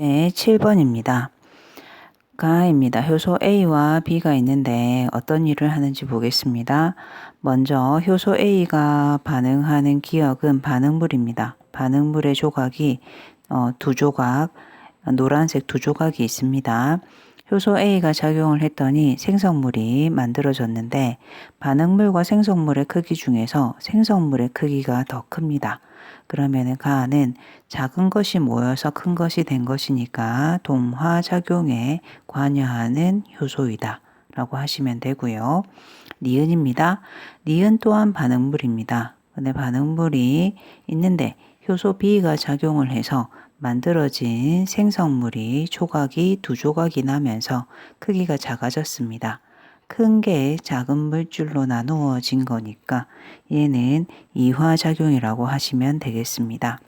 네, 7번입니다. 가입니다. 효소 A와 B가 있는데 어떤 일을 하는지 보겠습니다. 먼저 효소 A가 반응하는 기역은 반응물입니다. 반응물의 조각이 두 조각, 노란색 두 조각이 있습니다. 효소 A가 작용을 했더니 생성물이 만들어졌는데 반응물과 생성물의 크기 중에서 생성물의 크기가 더 큽니다. 그러면은 가는 작은 것이 모여서 큰 것이 된 것이니까 동화작용에 관여하는 효소이다 라고 하시면 되고요. 니은입니다. 니은 또한 반응물입니다. 근데 반응물이 있는데 효소 B가 작용을 해서 만들어진 생성물이 조각이 두 조각이 나면서 크기가 작아졌습니다. 큰 게 작은 물줄로 나누어진 거니까 얘는 이화작용이라고 하시면 되겠습니다.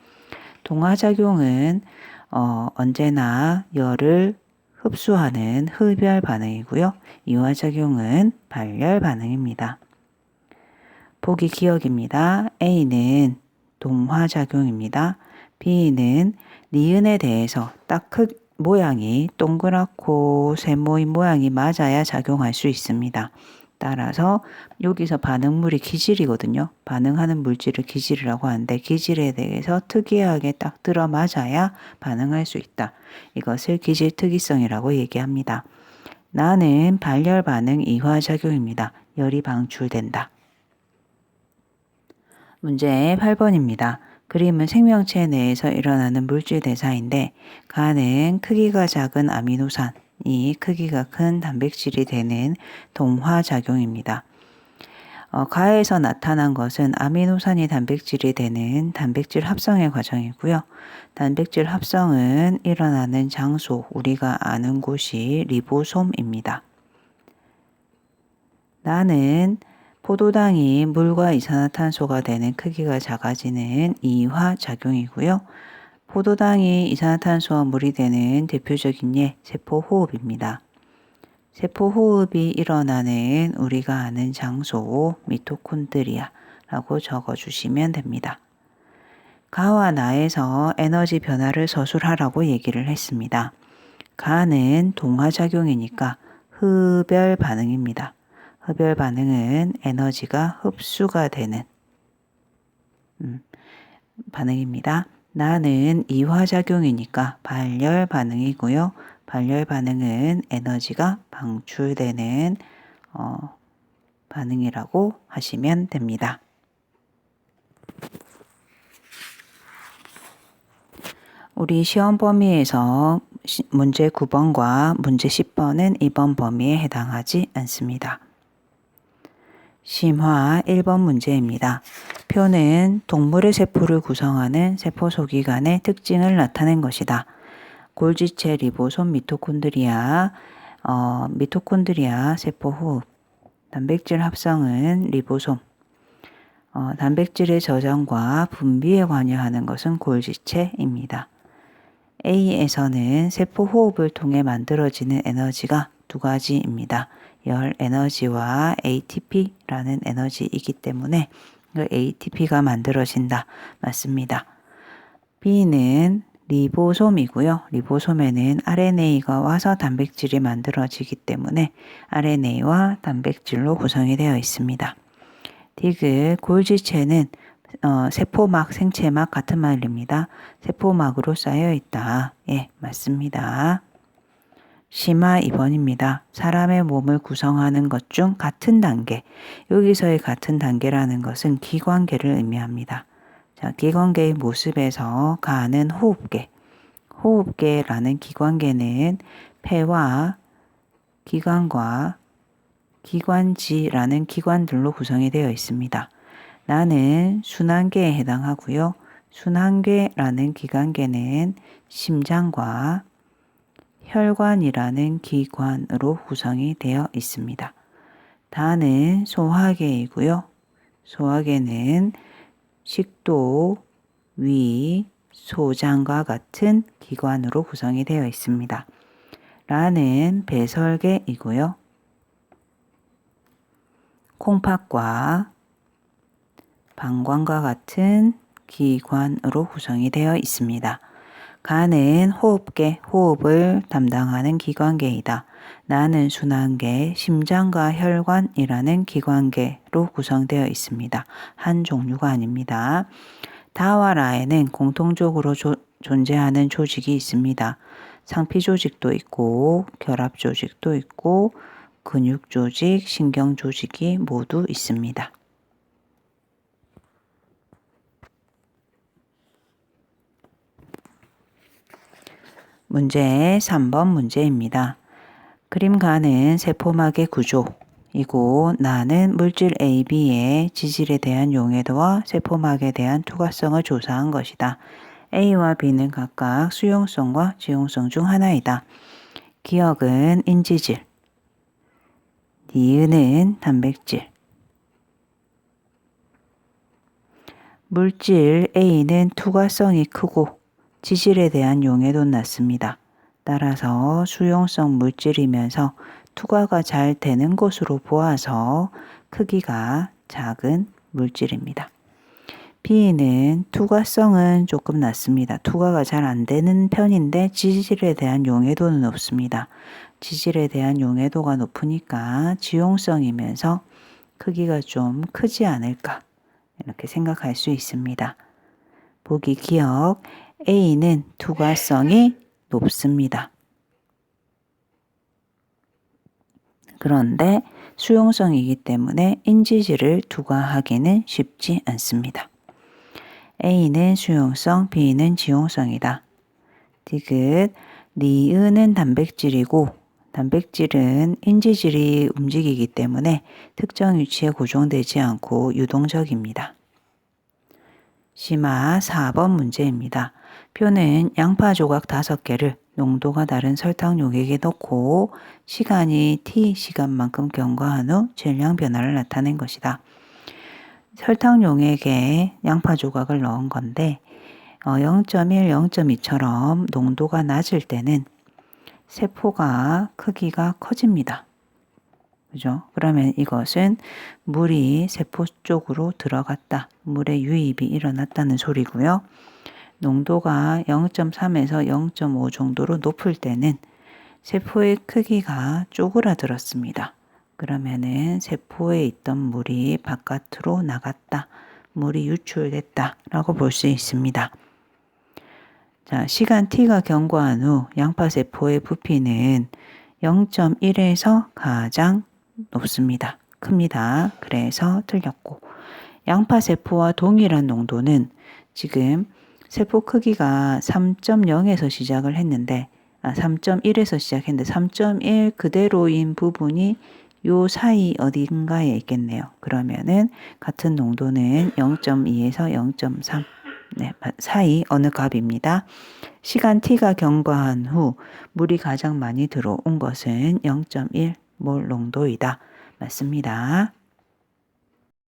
동화작용은 언제나 열을 흡수하는 흡열 반응이고요. 이화작용은 발열 반응입니다. 보기 기억입니다. A는 동화작용입니다. B는 니은에 대해서 딱 모양이 동그랗고 세모인 모양이 맞아야 작용할 수 있습니다. 따라서 여기서 반응물이 기질이거든요. 반응하는 물질을 기질이라고 하는데 기질에 대해서 특이하게 딱 들어맞아야 반응할 수 있다. 이것을 기질 특이성이라고 얘기합니다. 나는 발열 반응 이화작용입니다. 열이 방출된다. 문제 8번입니다. 그림은 생명체 내에서 일어나는 물질 대사인데 가는 크기가 작은 아미노산이 크기가 큰 단백질이 되는 동화작용입니다. 가에서 나타난 것은 아미노산이 단백질이 되는 단백질 합성의 과정이고요. 단백질 합성은 일어나는 장소, 우리가 아는 곳이 리보솜입니다. 나는 포도당이 물과 이산화탄소가 되는 크기가 작아지는 이화작용이고요. 포도당이 이산화탄소와 물이 되는 대표적인 예, 세포호흡입니다. 세포호흡이 일어나는 우리가 아는 장소 미토콘드리아라고 적어주시면 됩니다. 가와 나에서 에너지 변화를 서술하라고 얘기를 했습니다. 가는 동화작용이니까 흡열 반응입니다. 흡열 반응은 에너지가 흡수가 되는 반응입니다. 나는 이화작용이니까 발열 반응이고요. 발열 반응은 에너지가 방출되는 반응이라고 하시면 됩니다. 우리 시험 범위에서 문제 9번과 문제 10번은 이번 범위에 해당하지 않습니다. 심화 1번 문제입니다. 표는 동물의 세포를 구성하는 세포 소기관의 특징을 나타낸 것이다. 골지체, 리보솜, 미토콘드리아 세포 호흡, 단백질 합성은 리보솜, 단백질의 저장과 분비에 관여하는 것은 골지체입니다. A에서는 세포 호흡을 통해 만들어지는 에너지가 두 가지입니다. 열 에너지와 ATP라는 에너지이기 때문에 ATP가 만들어진다. 맞습니다. B는 리보솜이고요. 리보솜에는 RNA가 와서 단백질이 만들어지기 때문에 RNA와 단백질로 구성이 되어 있습니다. 디귿 골지체는 세포막, 생체막 같은 말입니다. 세포막으로 쌓여 있다. 예, 맞습니다. 심화 2번입니다. 사람의 몸을 구성하는 것 중 같은 단계. 여기서의 같은 단계라는 것은 기관계를 의미합니다. 자, 기관계의 모습에서 가는 호흡계. 호흡계라는 기관계는 폐와 기관과 기관지라는 기관들로 구성이 되어 있습니다. 나는 순환계에 해당하고요. 순환계라는 기관계는 심장과 혈관이라는 기관으로 구성이 되어 있습니다. 다는 소화계이고요. 소화계는 식도, 위, 소장과 같은 기관으로 구성이 되어 있습니다. 라는 배설계이고요. 콩팥과 방광과 같은 기관으로 구성이 되어 있습니다. 간은 호흡계, 호흡을 담당하는 기관계이다. 나는 순환계, 심장과 혈관이라는 기관계로 구성되어 있습니다. 한 종류가 아닙니다. 다와 라에는 공통적으로 존재하는 조직이 있습니다. 상피 조직도 있고 결합 조직도 있고 근육 조직, 신경 조직이 모두 있습니다. 문제 3번 문제입니다. 그림가는 세포막의 구조이고 나는 물질 A, B의 지질에 대한 용해도와 세포막에 대한 투과성을 조사한 것이다. A와 B는 각각 수용성과 지용성 중 하나이다. 기억은 인지질, 니은은 단백질. 물질 A는 투과성이 크고 지질에 대한 용해도는 낮습니다. 따라서 수용성 물질이면서 투과가 잘 되는 것으로 보아서 크기가 작은 물질입니다. B는 투과성은 조금 낮습니다. 투과가 잘 안 되는 편인데 지질에 대한 용해도는 높습니다. 지질에 대한 용해도가 높으니까 지용성이면서 크기가 좀 크지 않을까 이렇게 생각할 수 있습니다. 보기 기억, A는 투과성이 높습니다. 그런데 수용성이기 때문에 인지질을 투과하기는 쉽지 않습니다. A는 수용성, B는 지용성이다. 디귿, 니은은 단백질이고 단백질은 인지질이 움직이기 때문에 특정 위치에 고정되지 않고 유동적입니다. 심화 4번 문제입니다. 표는 양파 조각 5개를 농도가 다른 설탕 용액에 넣고 시간이 t 시간만큼 경과한 후 질량 변화를 나타낸 것이다. 설탕 용액에 양파 조각을 넣은 건데 0.1, 0.2처럼 농도가 낮을 때는 세포가 크기가 커집니다. 그죠? 그러면 이것은 물이 세포 쪽으로 들어갔다. 물의 유입이 일어났다는 소리고요. 농도가 0.3에서 0.5 정도로 높을 때는 세포의 크기가 쪼그라들었습니다. 그러면은 세포에 있던 물이 바깥으로 나갔다. 물이 유출됐다. 라고 볼 수 있습니다. 자, 시간 t가 경과한 후 양파세포의 부피는 0.1에서 가장 높습니다. 큽니다. 그래서 틀렸고 양파세포와 동일한 농도는 지금 세포 크기가 3.0에서 시작을 했는데 3.1에서 시작했는데 3.1 그대로인 부분이 요 사이 어딘가에 있겠네요. 그러면은 같은 농도는 0.2에서 0.3 사이 어느 값입니다. 시간 t가 경과한 후 물이 가장 많이 들어온 것은 0.1몰 농도이다. 맞습니다.